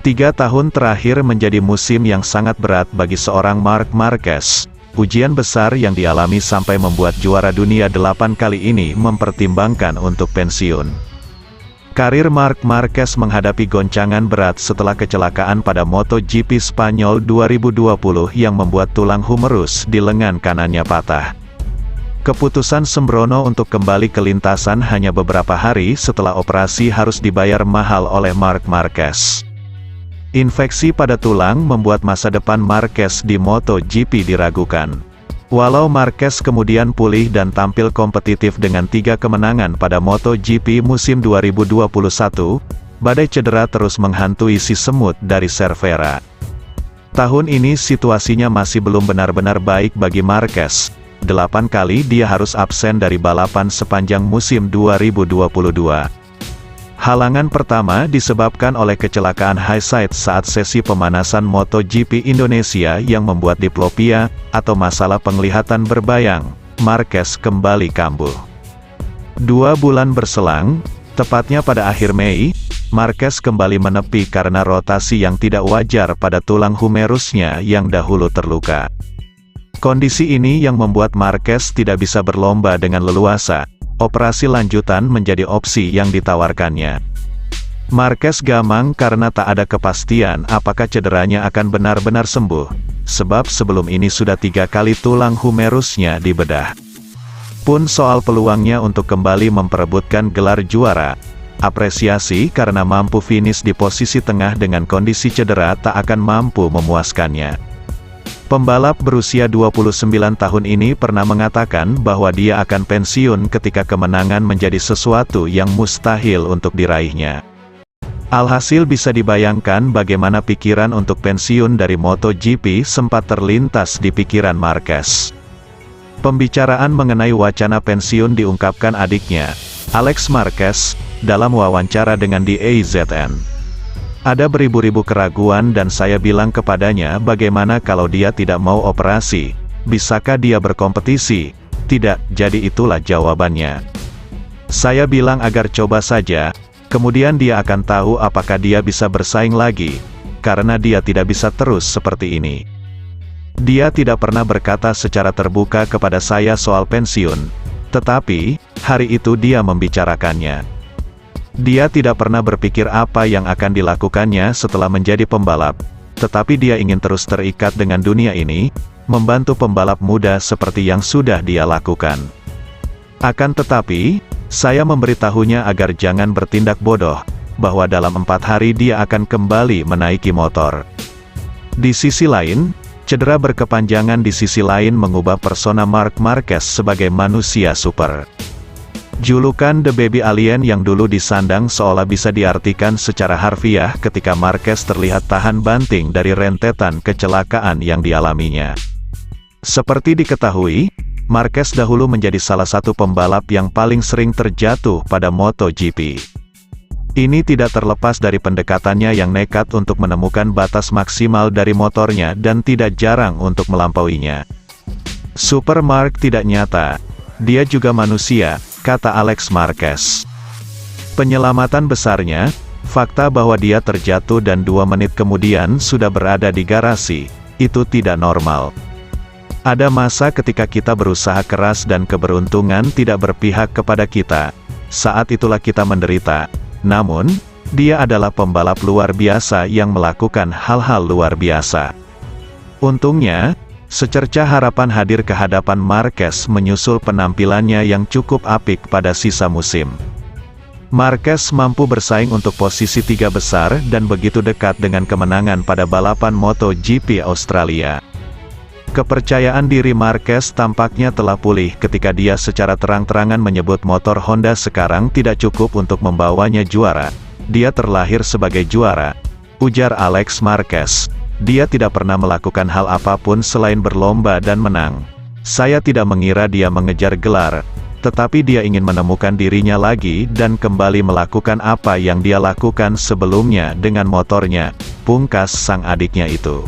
3 tahun terakhir menjadi musim yang sangat berat bagi seorang Marc Marquez. Ujian besar yang dialami sampai membuat juara dunia 8 kali ini mempertimbangkan untuk pensiun. Karir Marc Marquez menghadapi goncangan berat setelah kecelakaan pada MotoGP Spanyol 2020 yang membuat tulang humerus di lengan kanannya patah. Keputusan sembrono untuk kembali ke lintasan hanya beberapa hari setelah operasi harus dibayar mahal oleh Marc Marquez. Infeksi pada tulang membuat masa depan Marquez di MotoGP diragukan. Walau Marquez kemudian pulih dan tampil kompetitif dengan 3 kemenangan pada MotoGP musim 2021, badai cedera terus menghantui si semut dari Cervera. Tahun ini situasinya masih belum benar-benar baik bagi Marquez. 8 kali dia harus absen dari balapan sepanjang musim 2022. Halangan pertama disebabkan oleh kecelakaan hindsight saat sesi pemanasan MotoGP Indonesia yang membuat diplopia, atau masalah penglihatan berbayang, Marquez kembali kambuh. 2 bulan berselang, tepatnya pada akhir Mei, Marquez kembali menepi karena rotasi yang tidak wajar pada tulang humerusnya yang dahulu terluka. Kondisi ini yang membuat Marquez tidak bisa berlomba dengan leluasa. Operasi lanjutan menjadi opsi yang ditawarkannya. Marquez gamang karena tak ada kepastian apakah cederanya akan benar-benar sembuh, sebab sebelum ini sudah 3 kali tulang humerusnya dibedah. Pun soal peluangnya untuk kembali memperebutkan gelar juara, apresiasi karena mampu finish di posisi tengah dengan kondisi cedera tak akan mampu memuaskannya. Pembalap berusia 29 tahun ini pernah mengatakan bahwa dia akan pensiun ketika kemenangan menjadi sesuatu yang mustahil untuk diraihnya. Alhasil bisa dibayangkan bagaimana pikiran untuk pensiun dari MotoGP sempat terlintas di pikiran Marquez. Pembicaraan mengenai wacana pensiun diungkapkan adiknya, Alex Marquez, dalam wawancara dengan DAZN. Ada beribu-ribu keraguan dan saya bilang kepadanya bagaimana kalau dia tidak mau operasi, bisakah dia berkompetisi? Tidak, jadi itulah jawabannya. Saya bilang agar coba saja, kemudian dia akan tahu apakah dia bisa bersaing lagi, karena dia tidak bisa terus seperti ini. Dia tidak pernah berkata secara terbuka kepada saya soal pensiun, tetapi, hari itu dia membicarakannya. Dia tidak pernah berpikir apa yang akan dilakukannya setelah menjadi pembalap, tetapi dia ingin terus terikat dengan dunia ini, membantu pembalap muda seperti yang sudah dia lakukan. Akan tetapi, saya memberitahunya agar jangan bertindak bodoh, bahwa dalam 4 hari dia akan kembali menaiki motor. Di sisi lain, cedera berkepanjangan di sisi lain mengubah persona Marc Marquez sebagai manusia super. Julukan The Baby Alien yang dulu disandang seolah bisa diartikan secara harfiah ketika Marquez terlihat tahan banting dari rentetan kecelakaan yang dialaminya. Seperti diketahui, Marquez dahulu menjadi salah satu pembalap yang paling sering terjatuh pada MotoGP. Ini tidak terlepas dari pendekatannya yang nekat untuk menemukan batas maksimal dari motornya dan tidak jarang untuk melampauinya. Super Marc tidak nyata, dia juga manusia, kata Alex Marquez. Penyelamatan besarnya, fakta bahwa dia terjatuh dan 2 menit kemudian sudah berada di garasi, itu tidak normal. Ada masa ketika kita berusaha keras dan keberuntungan tidak berpihak kepada kita, saat itulah kita menderita. Namun, dia adalah pembalap luar biasa yang melakukan hal-hal luar biasa. Untungnya, secercah harapan hadir ke hadapan Marquez menyusul penampilannya yang cukup apik pada sisa musim. Marquez mampu bersaing untuk posisi 3 besar dan begitu dekat dengan kemenangan pada balapan MotoGP Australia. Kepercayaan diri Marquez tampaknya telah pulih ketika dia secara terang-terangan menyebut motor Honda sekarang tidak cukup untuk membawanya juara. Dia terlahir sebagai juara, ujar Alex Marquez. Dia tidak pernah melakukan hal apapun selain berlomba dan menang. Saya tidak mengira dia mengejar gelar, tetapi dia ingin menemukan dirinya lagi dan kembali melakukan apa yang dia lakukan sebelumnya dengan motornya, pungkas sang adiknya itu.